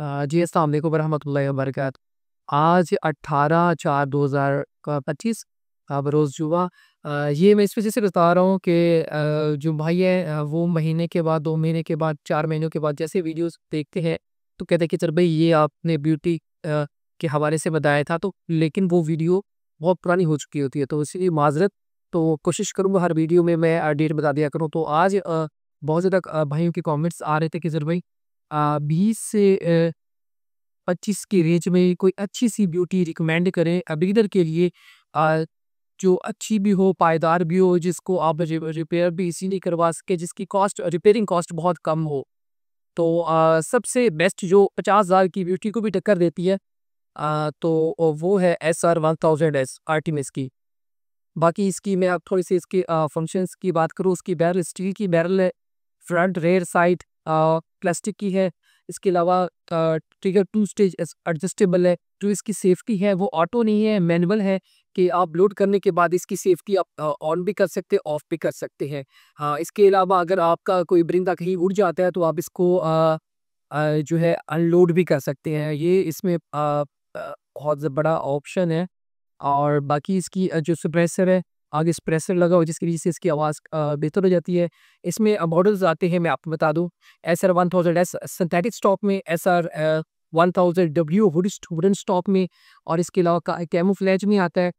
जी, अस्सलाम वालेकुम वरहमतुल्लाहि वबरकातुहू। आज 18/4/2025 बरोज़ जुमा। ये मैं इस वज़ह से बता रहा हूँ कि जो भाई है वो महीने के बाद, 2 महीने के बाद, 4 महीनों के बाद जैसे वीडियोज़ देखते हैं, तो कहते हैं कि चल भई ये आपने ब्यूटी के हवाले से बताया था, तो लेकिन वो वीडियो बहुत पुरानी हो चुकी होती है, तो इसीलिए माज़रत। तो कोशिश करूँगा हर वीडियो में मैं डेट बता दिया करूँ। तो आज बहुत ज़्यादा भाइयों के कमेंट्स आ रहे थे कि ज़र भाई 20 से 25 की रेंज में कोई अच्छी-सी ब्यूटी रिकमेंड करें बिगिनर के लिए, अ, जो अच्छी भी हो, पायदार भी हो, जिसको आप रिपेयर भी इज़िली करवा सकें, जिसकी कॉस्ट रिपेयरिंग कॉस्ट बहुत कम हो। तो सबसे बेस्ट जो 50,000 की ब्यूटी को भी टक्कर देती है, तो वो है एसआर 1000 एस आर्टिमिस की। बाकी इसकी मैं अब थोड़ी-सी इसकी फंक्शंस की बात करूँ, उसकी बैरल स्टील की बैरल है, फ्रंट रेयर साइड प्लास्टिक की है। इसके अलावा ट्रिगर 2 स्टेज एडजस्टेबल है। जो इसकी सेफ्टी है वो ऑटो नहीं है, मैनुअल है कि आप लोड करने के बाद इसकी सेफ्टी आप ऑन भी कर सकते हैं, ऑफ भी कर सकते हैं। हाँ, इसके अलावा अगर आपका कोई परिंदा कहीं उड़ जाता है तो आप इसको जो है अनलोड भी कर सकते हैं। ये इसमें बहुत बड़ा ऑप्शन है। और बाकी इसकी जो सप्रेसर है, आगे सप्रेसर लगा हुआ है जिसकी वज़ह से इसकी आवाज़ बेहतर हो जाती है। इसमें मॉडल्स आते हैं, मैं आपको बता दूँ, एसआर 1000 एस सिंथेटिक स्टॉक में, एसआर 1000 डब्ल्यू वुडन स्टॉक में, और इसके अलावा कैमोफ्लेज में आता है।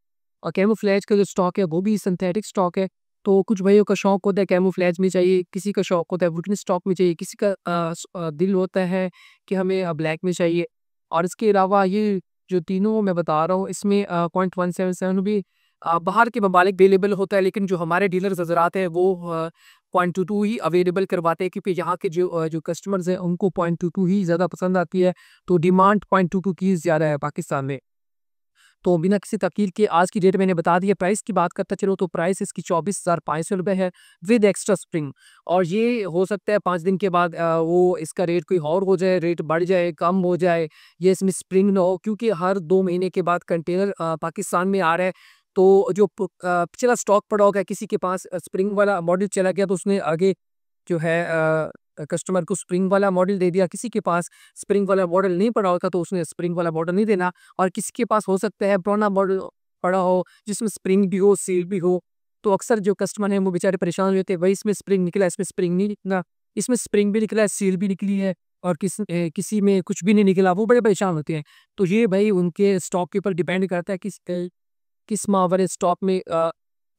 और कैमोफ्लेज का जो स्टॉक है वो भी सिंथेटिक स्टॉक है। तो कुछ भाइयों का शौक होता है कैमोफ्लेज में चाहिए, किसी का शौक होता है वुडन स्टॉक में चाहिए, किसी का दिल होता है कि हमें ब्लैक में चाहिए। और इसके अलावा ये जो तीनों मैं बता रहा हूँ, इसमें 0.177 भी बाहर के ममालिक अवेलेबल होता है, लेकिन जो हमारे डीलर्स हज़रात हैं वो 0.22 ही अवेलेबल करवाते हैं, क्योंकि यहाँ के जो कस्टमर्स हैं उनको 0.22 ही ज़्यादा पसंद आती है। तो डिमांड 0.22 की ज़्यादा है पाकिस्तान में। तो बिना किसी तकीर के आज की डेट मैंने बता दिया। प्राइस की बात करता चलो तो प्राइस इसकी 24,500 रुपए है विद एक्स्ट्रा स्प्रिंग। और ये हो सकता है 5 दिन के बाद वो इसका रेट कोई और हो जाए, रेट बढ़ जाए, कम हो जाए, ये इसमें स्प्रिंग ना हो, क्योंकि हर 2 महीने के बाद कंटेनर पाकिस्तान में आ रहा है। तो जो पिछला स्टॉक पड़ा होगा किसी के पास, स्प्रिंग वाला मॉडल चला गया तो उसने आगे जो है कस्टमर को स्प्रिंग वाला मॉडल दे दिया। किसी के पास स्प्रिंग वाला मॉडल नहीं पड़ा होता तो उसने स्प्रिंग वाला मॉडल नहीं देना। और किसी के पास हो सकता है पुराना मॉडल पड़ा हो जिसमें स्प्रिंग भी हो, सील भी हो। तो अक्सर जो कस्टमर हैं वो बेचारे परेशान हो जाते हैं, भाई इसमें स्प्रिंग निकला, इसमें स्प्रिंग नहीं निकला, इसमें स्प्रिंग भी निकला है, सील भी निकली है, और किसी में कुछ भी नहीं निकला, वो बड़े परेशान होते हैं। तो ये भाई उनके स्टॉक के ऊपर डिपेंड करता है किस माह वाले स्टॉक में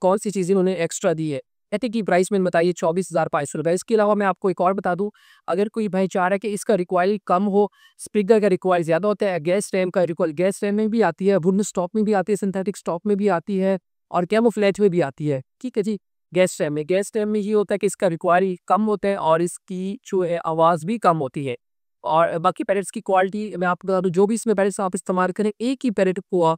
कौन सी चीज़ें उन्होंने एक्स्ट्रा दी है। कहते कि प्राइस मैंने बताइए 24,500 रुपए। इसके अलावा मैं आपको एक और बता दूँ, अगर कोई भाई चाह रहा है कि इसका रिकॉइल कम हो, स्पीकर का रिकॉइल ज़्यादा होता है, गैस रैम का रिकॉइल, गैस रैम में भी आती है, वुडन स्टॉक में भी आती है, सिंथेटिक स्टॉक में भी आती है, और कैमोफ्लेज में भी आती है। ठीक है जी। गैस रैम में ये होता है कि इसका रिकॉइल कम होता है और इसकी जो है आवाज़ भी कम होती है। और बाकी पैलेट्स की क्वालिटी मैं आपको बता दूँ, जो भी इसमें पैलेट्स आप इस्तेमाल करें, एक ही पैलेट को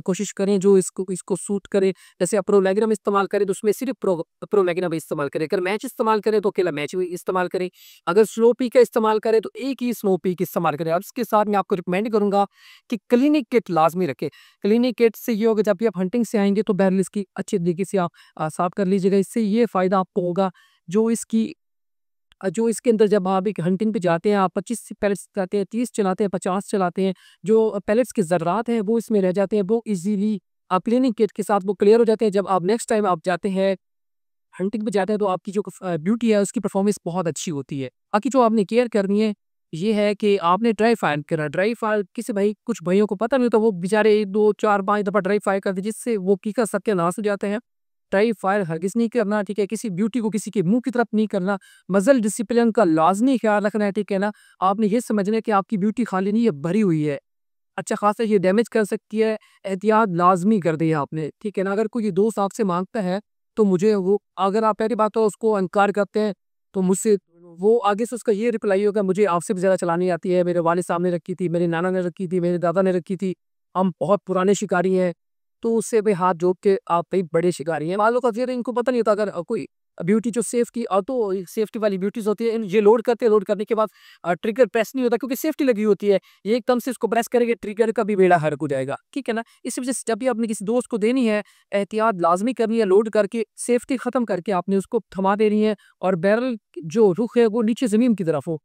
कोशिश करें जो इसको इसको सूट करे। जैसे आप प्रो मैग्नम इस्तेमाल करें तो उसमें सिर्फ प्रो मैग्नम इस्तेमाल करें। अगर मैच इस्तेमाल करें तो अकेला मैच भी इस्तेमाल करें। अगर स्नो पीक का इस्तेमाल करें तो एक ही स्नो पीक इस्तेमाल करें। और इसके साथ मैं आपको रिकमेंड करूंगा कि क्लिनिक किट लाजमी रखें। क्लिनिक किट से ये होगा, जब भी आप हंटिंग से आएंगे तो बैरल इसकी अच्छी तरीके से आप साफ कर लीजिएगा। इससे ये फ़ायदा आपको होगा, जो इसके अंदर जब आप एक हंटिंग पे जाते हैं, आप 25 पैलेट्स चलाते हैं, 30 चलाते हैं, 50 चलाते हैं, जो पैलेट्स के ज़र्रात हैं वो इसमें रह जाते हैं, वो इजीली क्लीनिंग किट के साथ वो क्लियर हो जाते हैं। जब आप नेक्स्ट टाइम आप जाते हैं, हंटिंग पे जाते हैं, तो आपकी जो ब्यूटी है उसकी परफॉर्मेंस बहुत अच्छी होती है। बाकी जो आपने केयर करनी है ये है कि आपने ड्राई फायर करना। ड्राई फायर किसी भाई कुछ भाइयों को पता नहीं होता, वो बेचारे 1 2 4 5 दफ़ा ड्राई फायर करते हैं, जिससे वो की का सत्यानाश हो जाते हैं। ड्राई फायर हरगिज़ नहीं करना, ठीक है? किसी ब्यूटी को किसी के मुँह की तरफ नहीं करना। मज़ल डिसिप्लिन का लाज़मी ख़्याल रखना है, ठीक है ना? आपने ये समझना है कि आपकी ब्यूटी खाली नहीं है, भरी हुई है। अच्छा ख़ासा ये डैमेज कर सकती है, एहतियात लाज़मी कर दी है आपने, ठीक है ना? अगर कोई दोस्त आपसे माँगता है, तो मुझे वो, अगर आप पहली बात तो उसको इनकार करते हैं, तो मुझसे वो आगे से उसका ये रिप्लाई होगा, मुझे आपसे भी ज़्यादा चलानी आती है, मेरे वालिद साहब ने रखी थी, मेरे नाना ने रखी थी, मेरे दादा ने रखी थी, हम बहुत पुराने शिकारी हैं। तो उससे भी हाथ जोड़ के आप भाई बड़े शिकारी हैं। मान लो का फिर इनको पता नहीं होता, अगर कोई ब्यूटी जो सेफ की तो सेफ्टी वाली ब्यूटीज़ होती है, ये लोड करते हैं, लोड करने के बाद ट्रिगर प्रेस नहीं होता क्योंकि सेफ्टी लगी होती है। ये एकदम से इसको प्रेस करेंगे, ट्रिगर का भी बेड़ा गर्क हो जाएगा, ठीक है ना? इस वजह से जब भी आपने किसी दोस्त को देनी है, एहतियात लाज़मी करनी है, लोड करके सेफ्टी ख़त्म करके आपने उसको थमा देनी है, और बैरल जो रुख है वो नीचे ज़मीन की तरफ हो।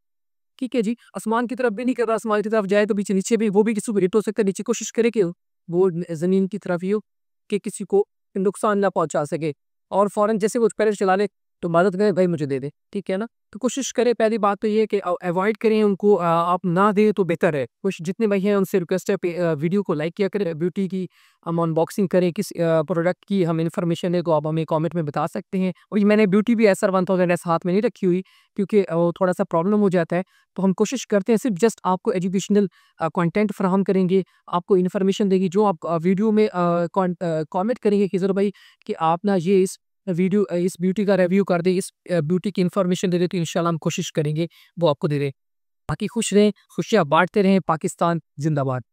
ठीक है जी, आसमान की तरफ भी नहीं कर रहा, आसमान की तरफ जाए तो बीच नीचे भी वो भी किसी को हिट हो सकता है, नीचे कोशिश करे कि वो ज़मीन की तरफ ही हो, कि किसी को नुकसान ना पहुँचा सके और फ़ौरन जैसे वो पैर चला ले तो मदद करे, भाई मुझे दे दे, ठीक है ना? तो कोशिश करें, पहली बात तो ये है कि अवॉइड करें उनको, आप ना दें तो बेहतर है। कुछ जितने भाई हैं उनसे रिक्वेस्ट है वीडियो को लाइक किया करें, ब्यूटी की हम अनबॉक्सिंग करें, किस प्रोडक्ट की हम इन्फॉर्मेशन है तो आप हमें कमेंट में बता सकते हैं। और ये मैंने ब्यूटी भी एसआर 1000 हाथ में नहीं रखी हुई क्योंकि वो थोड़ा-सा प्रॉब्लम हो जाता है। तो हम कोशिश करते हैं सिर्फ जस्ट आपको एजुकेशनल कंटेंट फराहम करेंगे, आपको इन्फॉर्मेशन देगी जो आप वीडियो में कमेंट करेंगे कि ज़रा भाई कि आप ना ये इस ब्यूटी का रिव्यू कर दें, इस ब्यूटी की इन्फॉर्मेशन दे दें, तो इंशाल्लाह हम कोशिश करेंगे वो आपको दे दें। बाकी खुश रहें, खुशियाँ बाँटते रहें, पाकिस्तान ज़िंदाबाद।